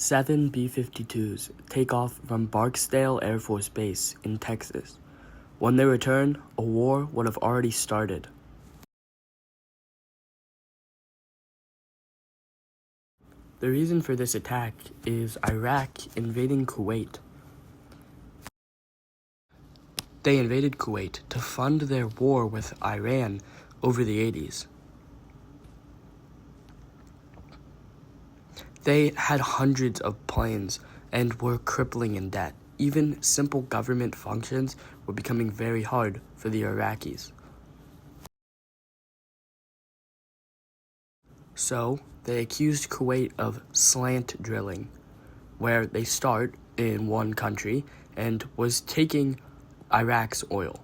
7 B-52s take off from Barksdale Air Force Base in Texas. When they return, a war would have already started. The reason for this attack is Iraq invading Kuwait. They invaded Kuwait to fund their war with Iran over the 80s. They had hundreds of planes and were crippling in debt. Even simple government functions were becoming very hard for the Iraqis. So, they accused Kuwait of slant drilling, where they start in one country and was taking Iraq's oil.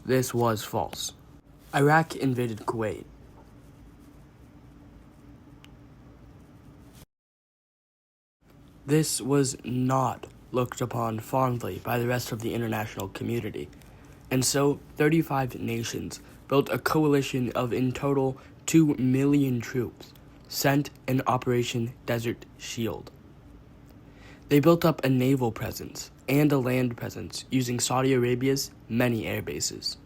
This was false. Iraq invaded Kuwait. This was not looked upon fondly by the rest of the international community, and so 35 nations built a coalition of in total 2 million troops, sent in Operation Desert Shield. They built up a naval presence and a land presence using Saudi Arabia's many air bases.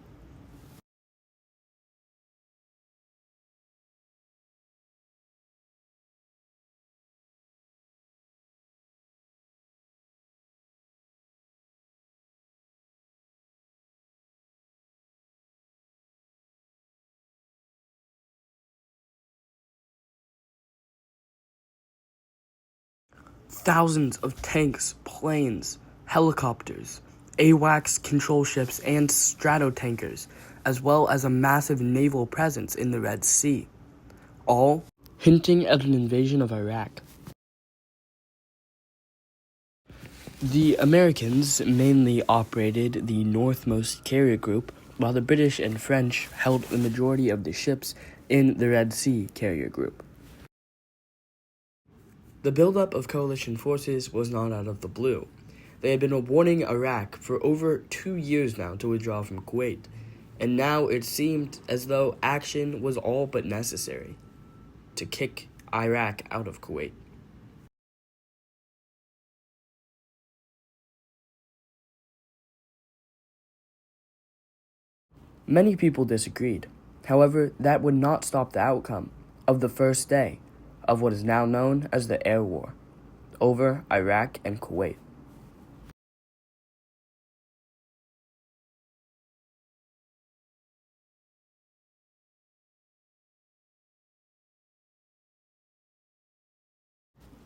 Thousands of tanks, planes, helicopters, AWACS control ships, and stratotankers, as well as a massive naval presence in the Red Sea, all hinting at an invasion of Iraq. The Americans mainly operated the northmost carrier group, while the British and French held the majority of the ships in the Red Sea carrier group. The buildup of coalition forces was not out of the blue. They had been warning Iraq for over 2 years now to withdraw from Kuwait, and now it seemed as though action was all but necessary to kick Iraq out of Kuwait. Many people disagreed. However, that would not stop the outcome of the first day of what is now known as the Air War over Iraq and Kuwait.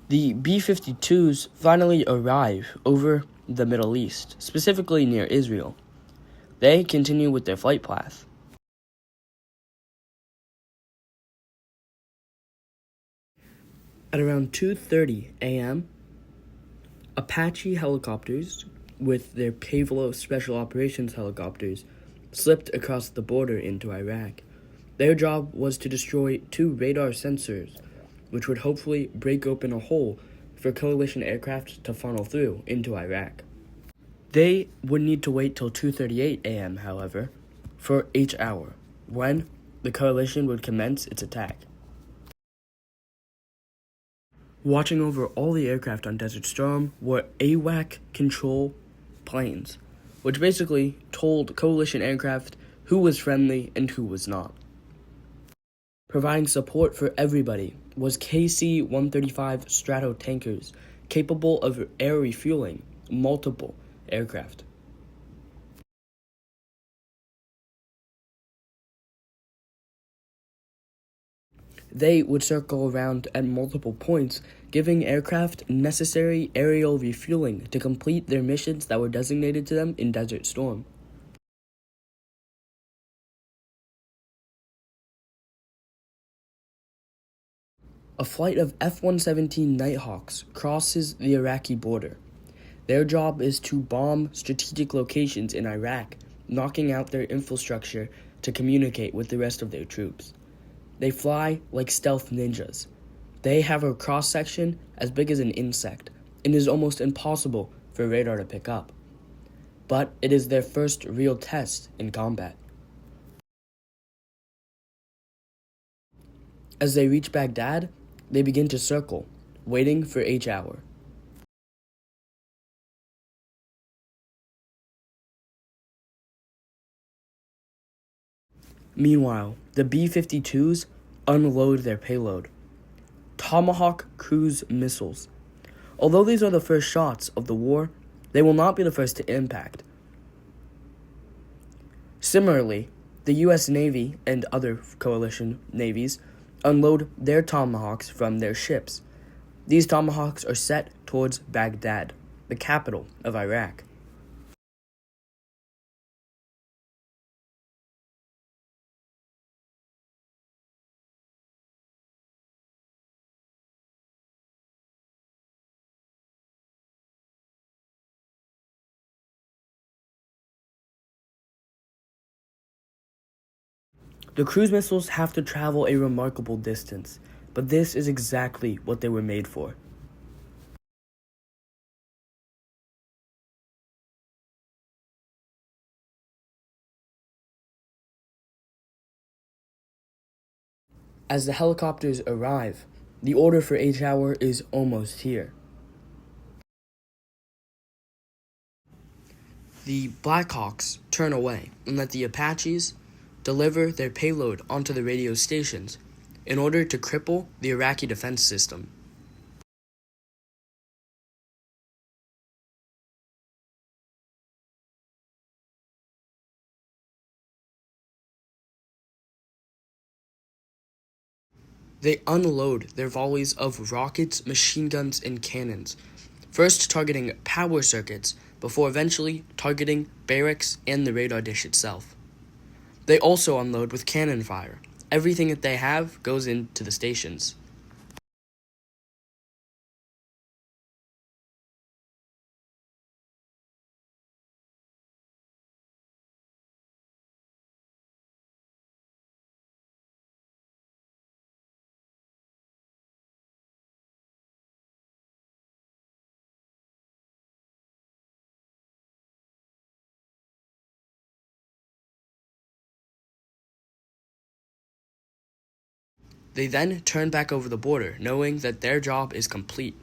The B-52s finally arrive over the Middle East, specifically near Israel. They continue with their flight path. At around 2:30 a.m., Apache helicopters, with their Pavlo Special Operations helicopters, slipped across the border into Iraq. Their job was to destroy 2 radar sensors, which would hopefully break open a hole for coalition aircraft to funnel through into Iraq. They would need to wait till 2:38 a.m., however, for each hour, when the coalition would commence its attack. Watching over all the aircraft on Desert Storm were AWAC control planes, which basically told coalition aircraft who was friendly and who was not. Providing support for everybody was KC-135 stratotankers, capable of air refueling multiple aircraft. They would circle around at multiple points, giving aircraft necessary aerial refueling to complete their missions that were designated to them in Desert Storm. A flight of F-117 Nighthawks crosses the Iraqi border. Their job is to bomb strategic locations in Iraq, knocking out their infrastructure to communicate with the rest of their troops. They fly like stealth ninjas. They have a cross-section as big as an insect, and it is almost impossible for radar to pick up. But it is their first real test in combat. As they reach Baghdad, they begin to circle, waiting for H-hour. Meanwhile, the B-52s unload their payload. Tomahawk cruise missiles. Although these are the first shots of the war, they will not be the first to impact. Similarly, the U.S. Navy and other coalition navies unload their Tomahawks from their ships. These Tomahawks are set towards Baghdad, the capital of Iraq. The cruise missiles have to travel a remarkable distance, but this is exactly what they were made for. As the helicopters arrive, the order for H-hour is almost here. The Blackhawks turn away and let the Apaches deliver their payload onto the radio stations in order to cripple the Iraqi defense system. They unload their volleys of rockets, machine guns, and cannons, first targeting power circuits before eventually targeting barracks and the radar dish itself. They also unload with cannon fire. Everything that they have goes into the stations. They then turn back over the border, knowing that their job is complete.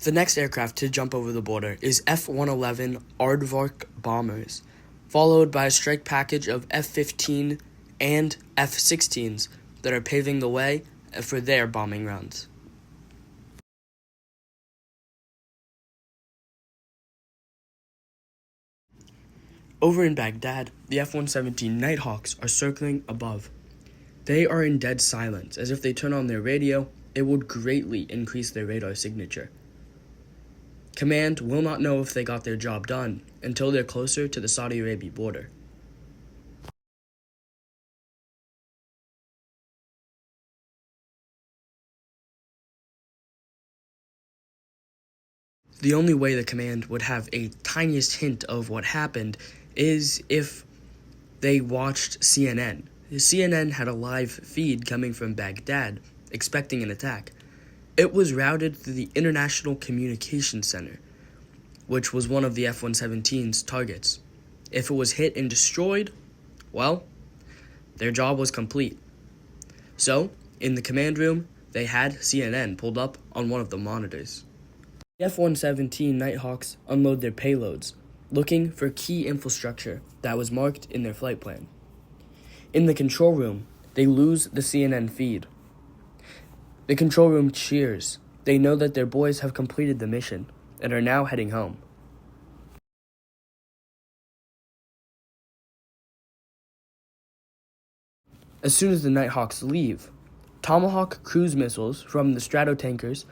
The next aircraft to jump over the border is F-111 Aardvark bombers, followed by a strike package of F-15 and F-16s that are paving the way for their bombing runs. Over in Baghdad, the F-117 Nighthawks are circling above. They are in dead silence, as if they turn on their radio, it would greatly increase their radar signature. Command will not know if they got their job done until they're closer to the Saudi Arabia border. The only way the command would have a tiniest hint of what happened is if they watched CNN. CNN had a live feed coming from Baghdad, expecting an attack. It was routed through the International Communications Center, which was one of the F-117's targets. If it was hit and destroyed, well, their job was complete. So, in the command room, they had CNN pulled up on one of the monitors. The F-117 Nighthawks unload their payloads, looking for key infrastructure that was marked in their flight plan. In the control room, they lose the CNN feed. The control room cheers. They know that their boys have completed the mission and are now heading home. As soon as the Nighthawks leave, Tomahawk cruise missiles from the Stratotankers,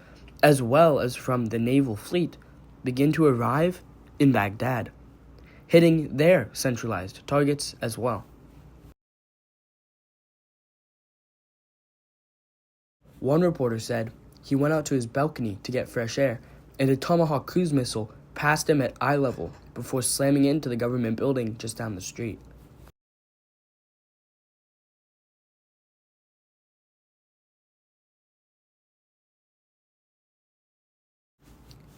as well as from the naval fleet, begin to arrive in Baghdad, hitting their centralized targets as well. One reporter said he went out to his balcony to get fresh air, and a Tomahawk cruise missile passed him at eye level before slamming into the government building just down the street.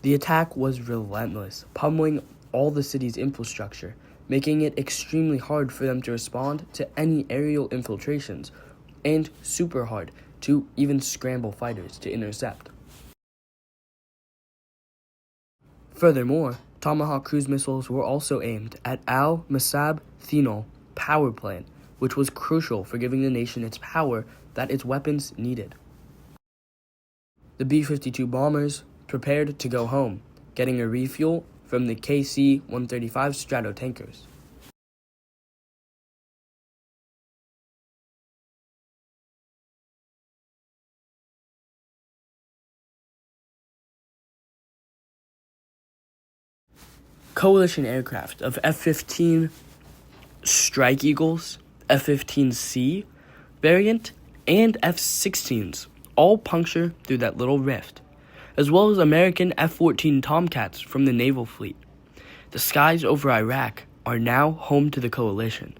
The attack was relentless, pummeling all the city's infrastructure, making it extremely hard for them to respond to any aerial infiltrations, and super hard to even scramble fighters to intercept. Furthermore, Tomahawk cruise missiles were also aimed at Al Masab Thinol power plant, which was crucial for giving the nation its power that its weapons needed. The B-52 bombers prepared to go home, getting a refuel from the KC-135 Stratotankers. Coalition aircraft of F-15 Strike Eagles, F-15C variant, and F-16s all puncture through that little rift, as well as American F-14 Tomcats from the naval fleet. The skies over Iraq are now home to the coalition.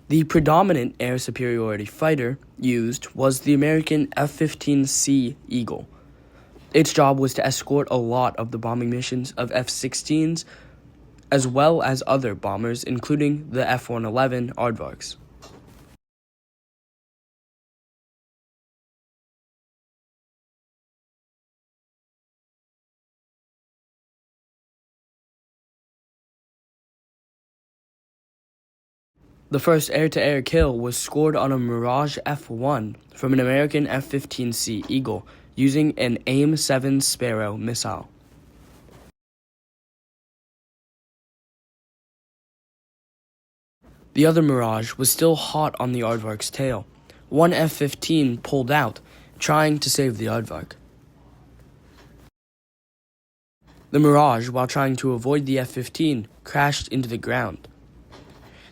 The predominant air superiority fighter used was the American F-15C Eagle. Its job was to escort a lot of the bombing missions of F-16s, as well as other bombers, including the F-111 Aardvarks. The first air-to-air kill was scored on a Mirage F-1 from an American F-15C Eagle using an AIM-7 Sparrow missile. The other Mirage was still hot on the Aardvark's tail. One F-15 pulled out, trying to save the Aardvark. The Mirage, while trying to avoid the F-15, crashed into the ground.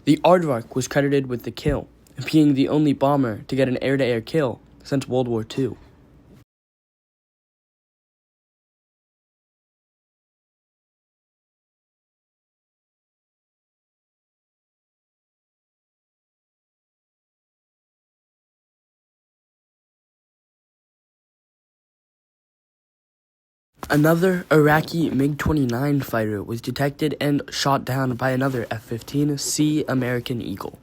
The Aardvark was credited with the kill, being the only bomber to get an air-to-air kill since World War II. Another Iraqi MiG-29 fighter was detected and shot down by another F-15C American Eagle.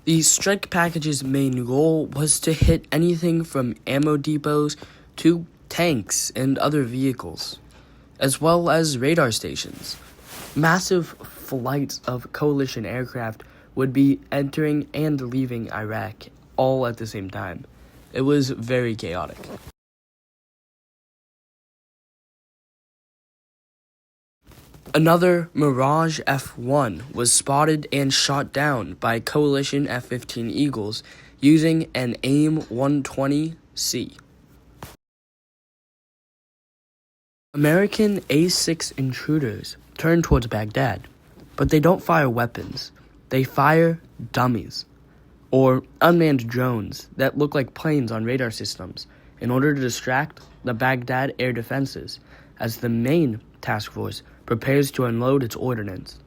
The strike package's main goal was to hit anything from ammo depots to tanks and other vehicles, as well as radar stations. Massive flights of coalition aircraft would be entering and leaving Iraq all at the same time. It was very chaotic. Another Mirage F-1 was spotted and shot down by coalition F-15 Eagles using an AIM-120C. American A-6 intruders turn towards Baghdad, but they don't fire weapons. They fire dummies, or unmanned drones that look like planes on radar systems, in order to distract the Baghdad air defenses as the main task force prepares to unload its ordnance.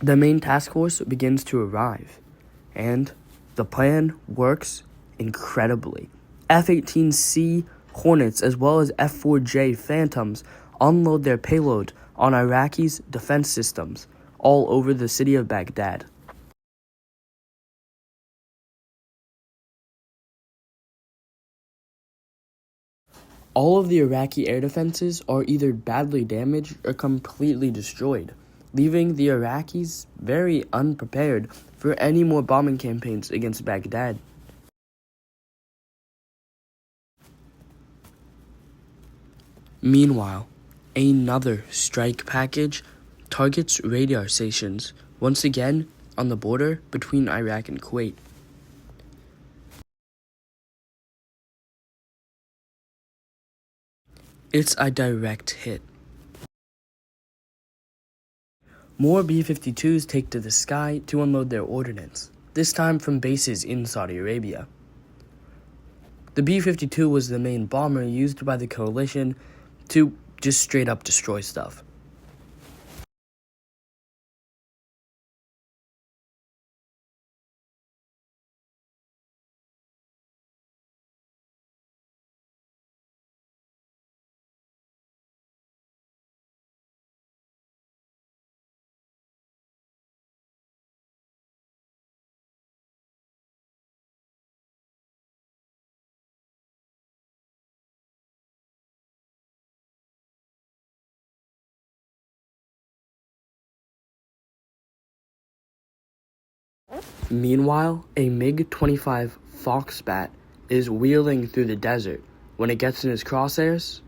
The main task force begins to arrive, and the plan works incredibly. F-18C Hornets as well as F-4J Phantoms unload their payload on Iraqis' defense systems all over the city of Baghdad. All of the Iraqi air defenses are either badly damaged or completely destroyed, leaving the Iraqis very unprepared for any more bombing campaigns against Baghdad. Meanwhile, another strike package targets radar stations, once again on the border between Iraq and Kuwait. It's a direct hit. More B-52s take to the sky to unload their ordnance, this time from bases in Saudi Arabia. The B-52 was the main bomber used by the coalition to just straight up destroy stuff. Meanwhile, a MiG-25 Foxbat is wheeling through the desert. When it gets in its crosshairs,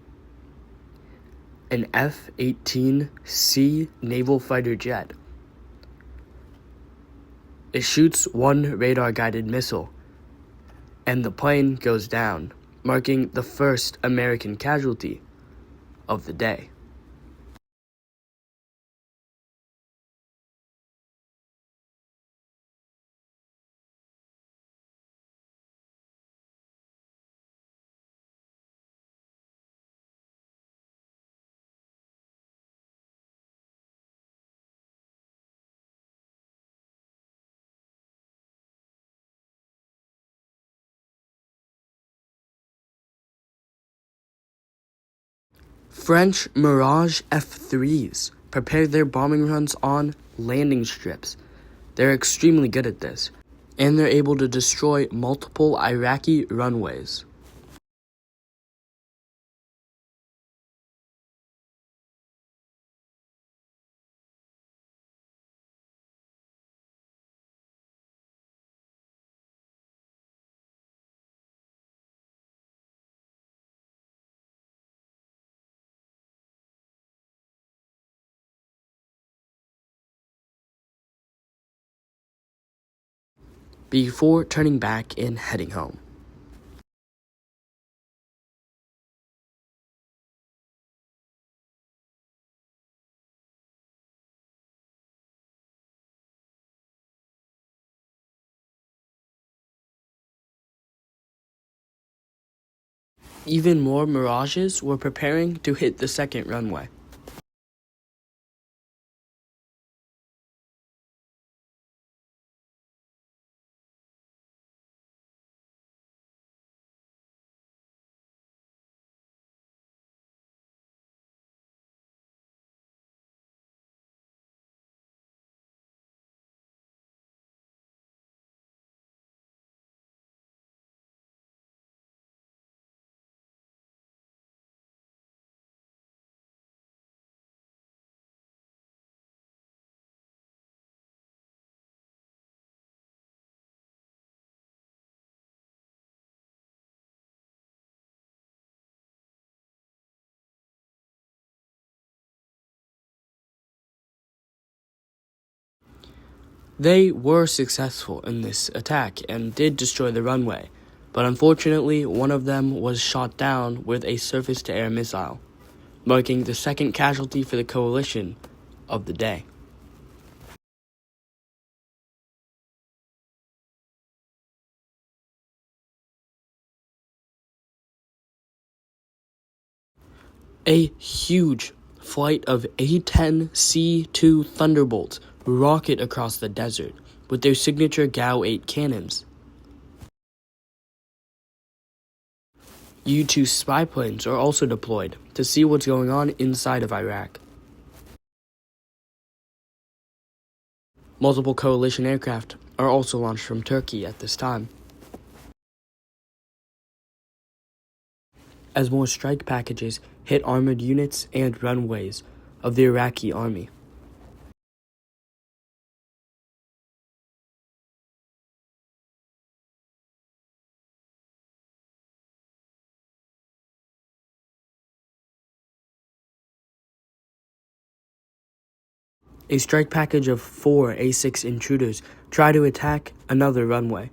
an F-18C naval fighter jet. It shoots one radar-guided missile, and the plane goes down, marking the first American casualty of the day. French Mirage F-3s prepare their bombing runs on landing strips. They're extremely good at this, and they're able to destroy multiple Iraqi runways. Before turning back and heading home. Even more Mirages were preparing to hit the second runway. They were successful in this attack and did destroy the runway, but unfortunately one of them was shot down with a surface-to-air missile, marking the second casualty for the coalition of the day. A huge flight of A-10C2 Thunderbolts rocket across the desert with their signature GAU-8 cannons. U-2 spy planes are also deployed to see what's going on inside of Iraq. Multiple coalition aircraft are also launched from Turkey at this time, as more strike packages hit armored units and runways of the Iraqi army. A strike package of 4 A-6 intruders try to attack another runway.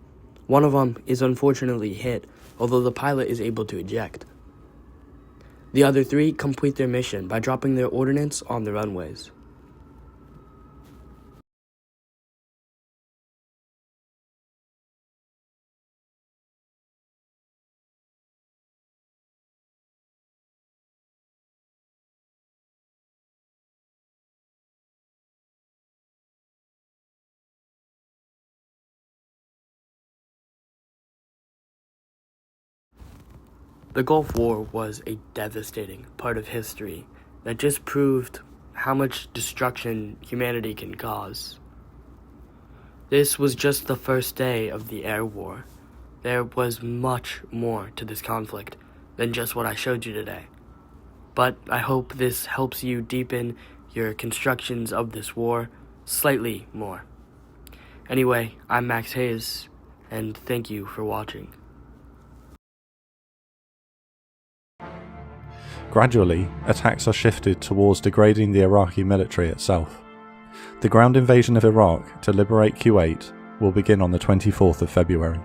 One of them is unfortunately hit, although the pilot is able to eject. The other 3 complete their mission by dropping their ordnance on the runways. The Gulf War was a devastating part of history that just proved how much destruction humanity can cause. This was just the first day of the air war. There was much more to this conflict than just what I showed you today. But I hope this helps you deepen your constructions of this war slightly more. Anyway, I'm Max Hayes, and thank you for watching. Gradually, attacks are shifted towards degrading the Iraqi military itself. The ground invasion of Iraq to liberate Kuwait will begin on the 24th of February.